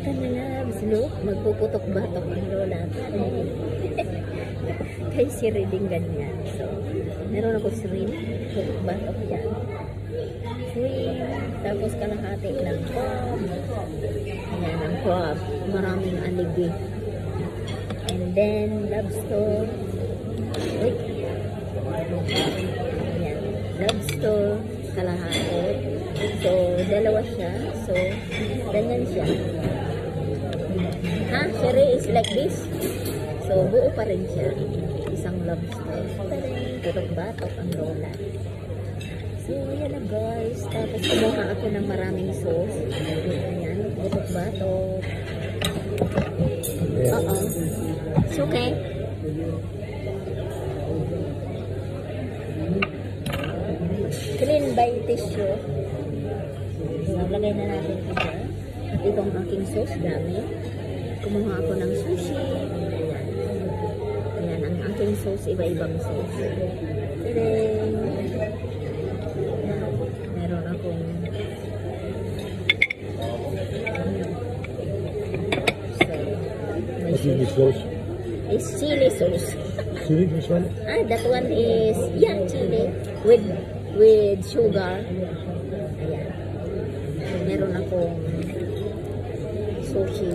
Ito na labs, look. Magpuputok-batok ang lola. Kay Siri din ganyan. So, meron ako shrimp. Putok-batok yan. Shrimp. Tapos kalahati ng crab. Ayan ang crab. Maraming aligi. And then, lobster. Wait. Ayan. Lobster. Kalahati. So, dalawa siya. So, ganyan siya. Ha? Sherry is like this. So, buo pa rin siya. Isang lobster. Putok-batok ang lola. So, yan na guys. Tapos, kumuha ako ng maraming sauce. Ayan. Putok-batok. It's okay. Clean by tissue. So, lagay na natin ito. At itong aking sauce dami. Kumuha ako ng sushi. Ayan. Ayan ang aking sauce. Iba-ibang sauce. Then, meron akong what is this sauce? It's chili sauce. Chili, this one? That one is, yeah, chili with sugar. Ayan. Meron akong sushi.